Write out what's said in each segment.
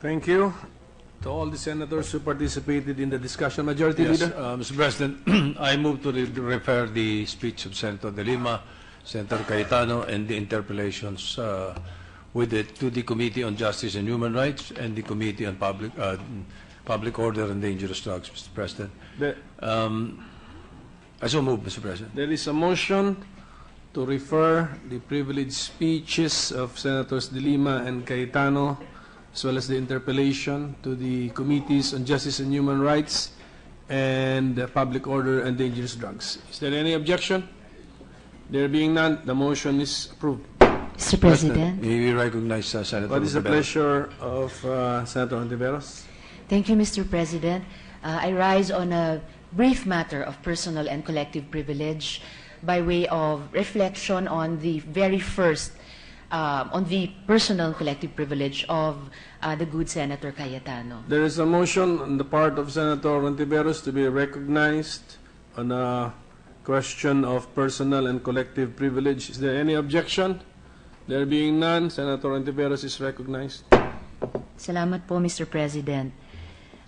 Thank you to all the senators who participated in the discussion. Majority Yes, Leader? Mr. President, I move to refer the speech of Senator De Lima, Senator Cayetano, and the interpellations with it to the Committee on Justice and Human Rights and the Committee on Public Order and Dangerous Drugs, Mr. President. I so move, Mr. President. There is a motion to refer the privileged speeches of Senators De Lima and Cayetano, as well as the interpellation, to the Committees on Justice and Human Rights and Public Order and Dangerous Drugs. Is there any objection? There being none, the motion is approved. Mr. President. May we recognize Senator What is the Rivera? pleasure of Senator Ontiveros? Thank you, Mr. President. I rise on a brief matter of personal and collective privilege by way of reflection on the very first, on the personal and collective privilege of the good Senator Cayetano. There is a motion on the part of Senator Ontiveros to be recognized on a question of personal and collective privilege. Is there any objection? There being none, Senator Ontiveros is recognized. Salamat po, Mr. President.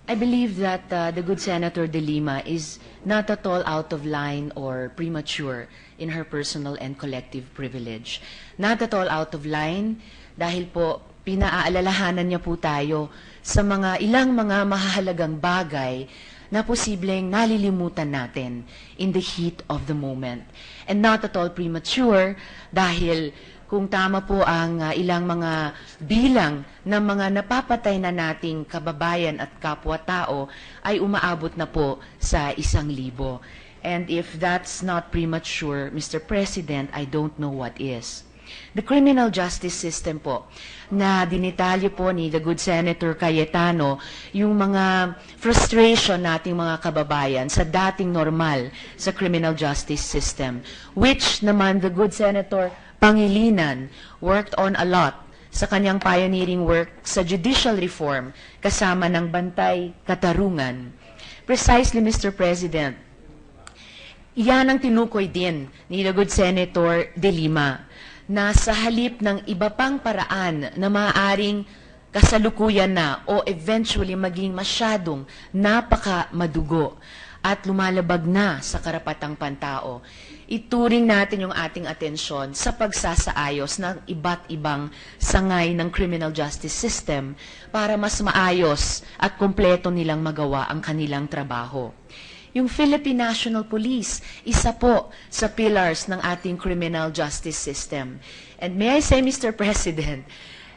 I believe that the good Senator De Lima is not at all out of line or premature in her personal and collective privilege. Not at all out of line dahil po pinaalalahanan niya po tayo sa ilang mga mahalagang bagay na posibleng nalilimutan natin in the heat of the moment. And not at all premature dahil kung tama po ang ilang mga bilang ng mga napapatay na nating kababayan at kapwa-tao ay umaabot na po sa 1,000. And if that's not premature, Mr. President, I don't know what is. The criminal justice system po, na dinitalye po ni the good Senator Cayetano, yung mga frustration nating mga kababayan sa dating normal sa criminal justice system, which naman the good Senator Pangilinan worked on a lot sa kanyang pioneering work sa judicial reform kasama ng Bantay Katarungan. Precisely, Mr. President, iyan ang tinukoy din ni the good Senator De Lima na sa halip ng iba pang paraan na maaaring kasalukuyan na o eventually maging masyadong napaka-madugo at lumalabag na sa karapatang pantao, ituring natin yung ating atensyon sa pagsasaayos ng iba't ibang sangay ng criminal justice system para mas maayos at kumpleto nilang magawa ang kanilang trabaho. Yung Philippine National Police, isa po sa pillars ng ating criminal justice system. And may I say, Mr. President,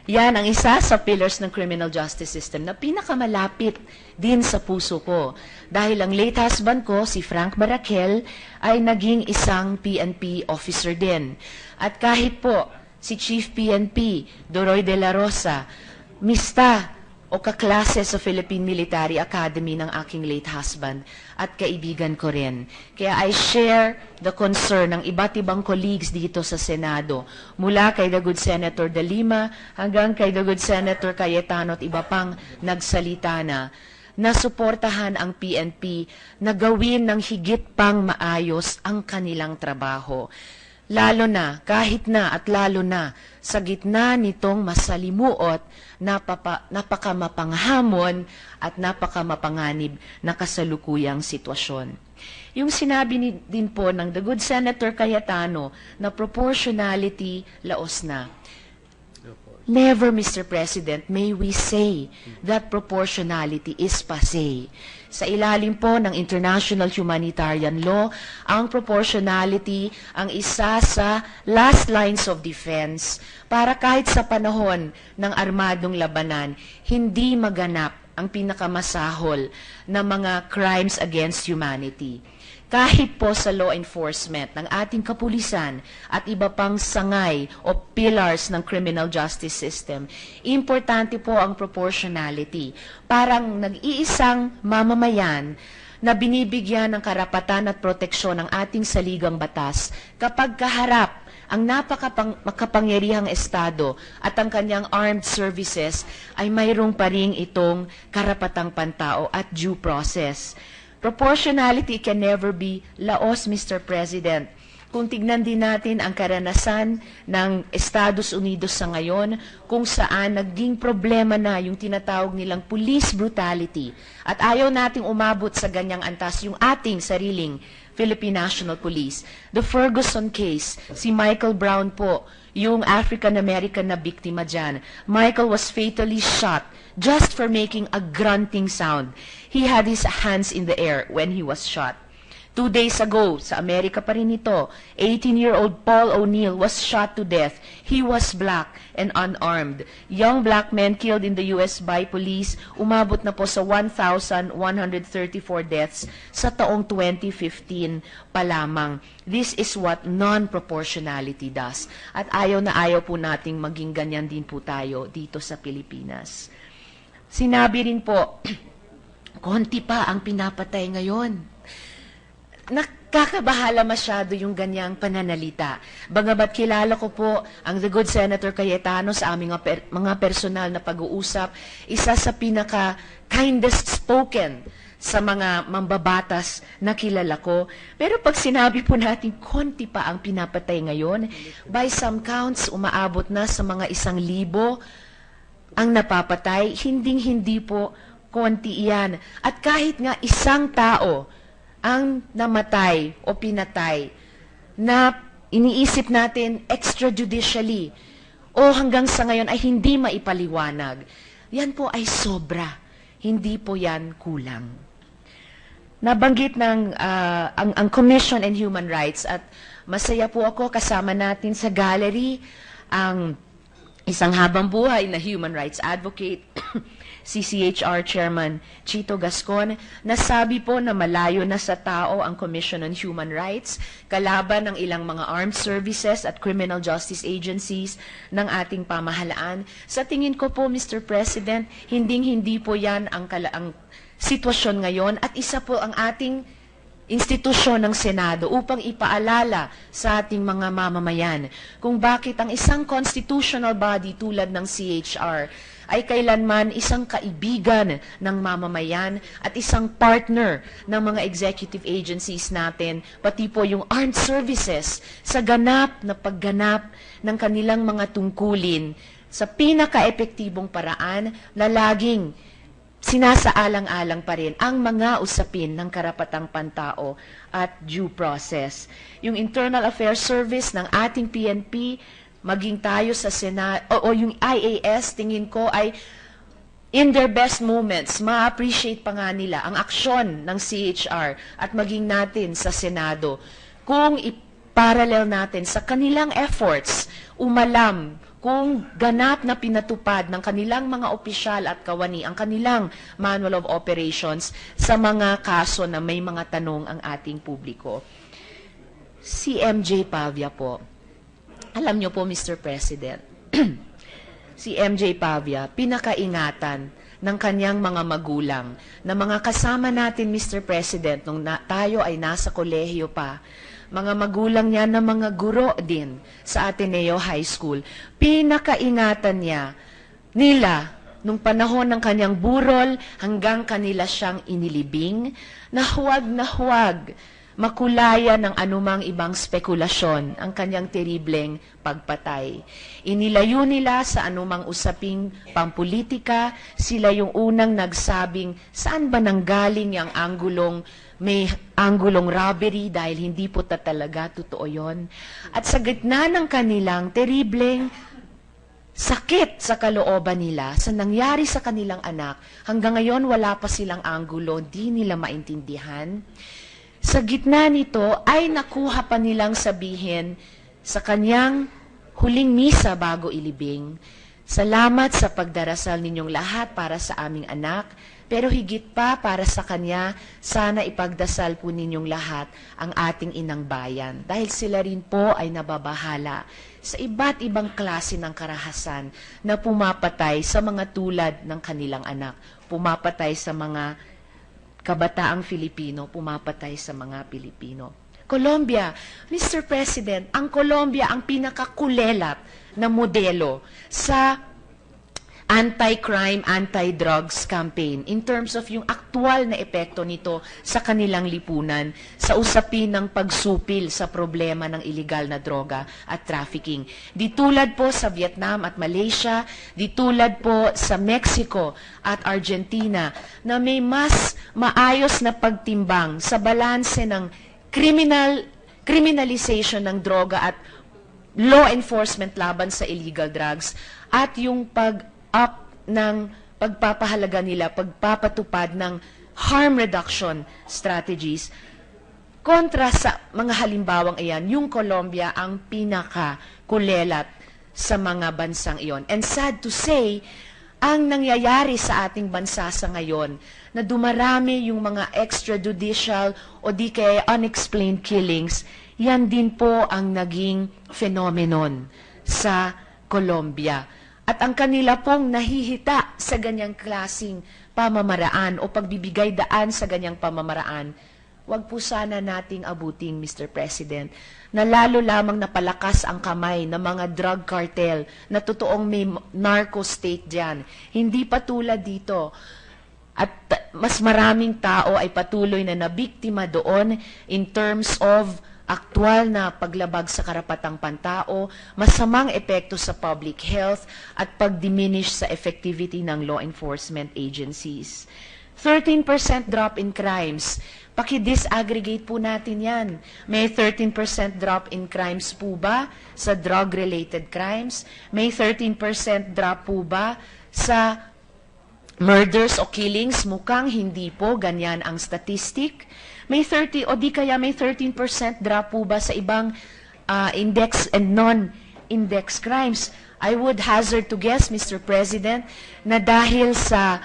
yan ang isa sa pillars ng criminal justice system na pinakamalapit din sa puso ko. Dahil ang late husband ko, si Frank Barakel, ay naging isang PNP officer din. At kahit po si Chief PNP, Doroy de la Rosa, mista o kaklase sa Philippine Military Academy ng aking late husband at kaibigan ko rin. Kaya I share the concern ng iba't ibang colleagues dito sa Senado, mula kay the good Senator De Lima hanggang kay the good Senator Cayetano at iba pang nagsalita na suportahan ang PNP na gawin ng higit pang maayos ang kanilang trabaho. Lalo na, kahit na at lalo na, sa gitna nitong masalimuot, napakamapanghamon at napakamapanganib na kasalukuyang sitwasyon. Yung sinabi din po ng the good Senator Cayetano na proportionality laos na. Never, Mr. President, may we say that proportionality is passé. Sa ilalim po ng international humanitarian law, ang proportionality ang isa sa last lines of defense para kahit sa panahon ng armadong labanan, hindi maganap ang pinakamasahol na mga crimes against humanity. Kahit po sa law enforcement ng ating kapulisan at iba pang sangay o pillars ng criminal justice system, importante po ang proportionality. Parang nag-iisang mamamayan na binibigyan ng karapatan at proteksyon ng ating saligang batas kapag kaharap ang makapangyarihang Estado at ang kanyang armed services ay mayroong pa ring itong karapatang pantao at due process. Proportionality can never be laos, Mr. President, Kung tignan din natin ang karanasan ng Estados Unidos sa ngayon, kung saan naging problema na yung tinatawag nilang police brutality. At ayaw nating umabot sa ganyang antas yung ating sariling Philippine National Police. The Ferguson case, si Michael Brown po, yung African-American na biktima dyan. Michael was fatally shot just for making a grunting sound. He had his hands in the air when he was shot. 2 days ago, sa Amerika pa rin ito, 18-year-old Paul O'Neill was shot to death. He was black and unarmed. Young black men killed in the U.S. by police, umabot na po sa 1,134 deaths sa taong 2015 pa lamang. This is what non-proportionality does. At ayaw na ayaw po nating maging ganyan din po tayo dito sa Pilipinas. Sinabi rin po, konti pa ang pinapatay ngayon. Nakakabahala masyado yung ganyang pananalita. Bagamat kilala ko po ang the good Senator Cayetano sa aming mga personal na pag-uusap, isa sa pinaka-kindest spoken sa mga mambabatas na kilala ko. Pero pag sinabi po natin, konti pa ang pinapatay ngayon, by some counts, umaabot na sa mga 1,000 ang napapatay, hindi po konti iyan. At kahit nga isang tao ang namatay o pinatay na iniisip natin extrajudicially o hanggang sa ngayon ay hindi maipaliwanag, yan po ay sobra. Hindi po yan kulang. Nabanggit ng ang Commission on Human Rights at masaya po ako kasama natin sa gallery ang isang habang buhay na human rights advocate, CCHR Chairman Chito Gascon, nasabi po na malayo na sa tao ang Commission on Human Rights, kalaban ng ilang mga armed services at criminal justice agencies ng ating pamahalaan. Sa tingin ko po, Mr. President, hindi po yan ang sitwasyon ngayon at isa po ang ating institusyon ng Senado upang ipaalala sa ating mga mamamayan kung bakit ang isang constitutional body tulad ng CHR ay kailanman isang kaibigan ng mamamayan at isang partner ng mga executive agencies natin, pati po yung armed services sa ganap na pagganap ng kanilang mga tungkulin sa pinaka-epektibong paraan na laging sinasaalang-alang pa rin ang mga usapin ng karapatang pantao at due process. Yung Internal Affairs Service ng ating PNP, maging tayo sa Senado, o yung IAS, tingin ko ay in their best moments, ma-appreciate pa nga nila ang aksyon ng CHR at maging natin sa Senado. Kung i-parallel natin sa kanilang efforts, umalam kung ganap na pinatupad ng kanilang mga opisyal at kawani ang kanilang Manual of Operations sa mga kaso na may mga tanong ang ating publiko. Si MJ Pavia po, alam niyo po, Mr. President, si MJ Pavia, pinakaingatan ng kanyang mga magulang na mga kasama natin, Mr. President, nung tayo ay nasa kolehiyo pa, mga magulang niya na mga guro din sa Ateneo High School. Pinakaingatan nila nung panahon ng kanyang burol hanggang kanila siyang inilibing na huwag makulaya ng anumang ibang spekulasyon ang kanyang teribleng pagpatay. Inilayo nila sa anumang usaping pampolitika, sila yung unang nagsabing saan ba nanggaling yung may anggulong robbery dahil hindi po talaga totoo yon. At sa gitna ng kanilang teribleng sakit sa kalooban nila sa nangyari sa kanilang anak, hanggang ngayon wala pa silang anggulo, di nila maintindihan. Sa gitna nito ay nakuha pa nilang sabihin sa kanyang huling misa bago ilibing, salamat sa pagdarasal ninyong lahat para sa aming anak, pero higit pa para sa kanya, sana ipagdasal po ninyong lahat ang ating inang bayan. Dahil sila rin po ay nababahala sa iba't ibang klase ng karahasan na pumapatay sa mga tulad ng kanilang anak. Pumapatay sa mga kabataang Filipino, pumapatay sa mga Pilipino. Colombia, Mr. President, ang Colombia ang pinakakulelat na modelo sa anti-crime, anti-drugs campaign in terms of yung aktual na epekto nito sa kanilang lipunan sa usapin ng pagsupil sa problema ng illegal na droga at trafficking. Di tulad po sa Vietnam at Malaysia, di tulad po sa Mexico at Argentina na may mas maayos na pagtimbang sa balanse ng criminalization ng droga at law enforcement laban sa illegal drugs at yung pag-up ng pagpapahalaga nila, pagpapatupad ng harm reduction strategies. Kontra sa mga halimbawang iyan, yung Colombia ang pinaka-kulelat sa mga bansang iyon. And sad to say, ang nangyayari sa ating bansa sa ngayon na dumarami yung mga extrajudicial o di kaya unexplained killings, yan din po ang naging phenomenon sa Colombia. At ang kanila pong nahihita sa ganyang klasing pamamaraan o pagbibigay daan sa ganyang pamamaraan, wag po sana nating abuting, Mr. President, na lalo lamang napalakas ang kamay ng mga drug cartel na totoong may narco state dyan. Hindi pa tulad dito. At mas maraming tao ay patuloy na nabiktima doon in terms of aktwal na paglabag sa karapatang pantao, masamang epekto sa public health, at pag-diminish sa effectivity ng law enforcement agencies. 13% drop in crimes. Paki-disaggregate po natin yan. May 13% drop in crimes po ba sa drug-related crimes? May 13% drop po ba sa murders o killings? Mukhang hindi po, ganyan ang statistic. May 30 o di kaya may 13% drop po ba sa ibang index and non-index crimes? I would hazard to guess, Mr. President, na dahil sa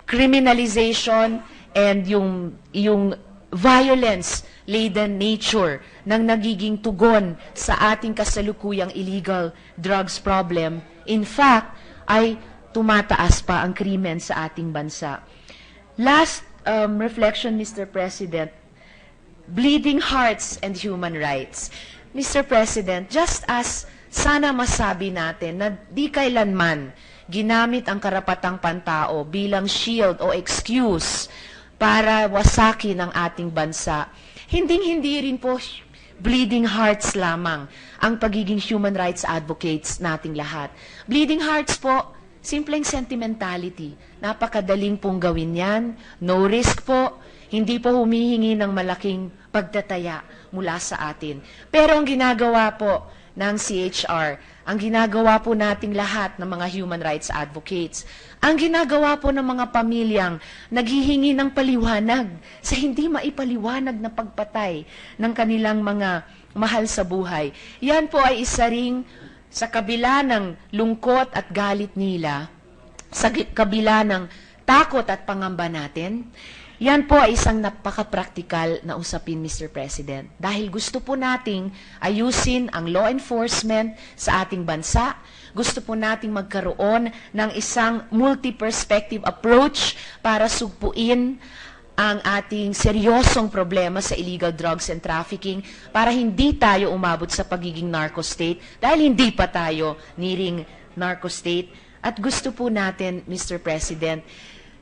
criminalization and yung violence-laden nature ng nagiging tugon sa ating kasalukuyang illegal drugs problem, in fact, ay tumataas pa ang krimen sa ating bansa. Last reflection, Mr. President, bleeding hearts and human rights. Mr. President, just as sana masabi natin na di kailanman ginamit ang karapatang pantao bilang shield o excuse para wasakin ang ating bansa, hindi rin po bleeding hearts lamang ang pagiging human rights advocates nating lahat. Bleeding hearts po, simpleng sentimentality. Napakadaling pong gawin yan. No risk po. Hindi po humihingi ng malaking pagtataya mula sa atin. Pero ang ginagawa po ng CHR, ang ginagawa po nating lahat ng mga human rights advocates, ang ginagawa po ng mga pamilyang naghihingi ng paliwanag sa hindi maipaliwanag na pagpatay ng kanilang mga mahal sa buhay. Yan po ay isa ring sa kabila ng lungkot at galit nila, sa kabila ng takot at pangamba natin, yan po ay isang napaka-practical na usapin, Mr. President. Dahil gusto po nating ayusin ang law enforcement sa ating bansa, gusto po nating magkaroon ng isang multi-perspective approach para sugpuin ang ating seryosong problema sa illegal drugs and trafficking para hindi tayo umabot sa pagiging narco state dahil hindi pa tayo nearing narco state. At gusto po natin, Mr. President,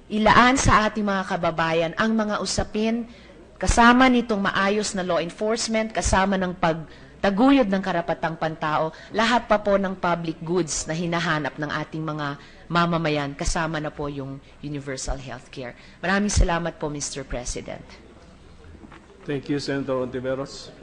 ilaan sa ating mga kababayan ang mga usapin kasama nitong maayos na law enforcement, kasama ng pagtaguyod ng karapatang pantao, lahat pa po ng public goods na hinahanap ng ating mga mamamayan, kasama na po yung universal healthcare. Maraming salamat po, Mr. President. Thank you, Senator Ontiveros.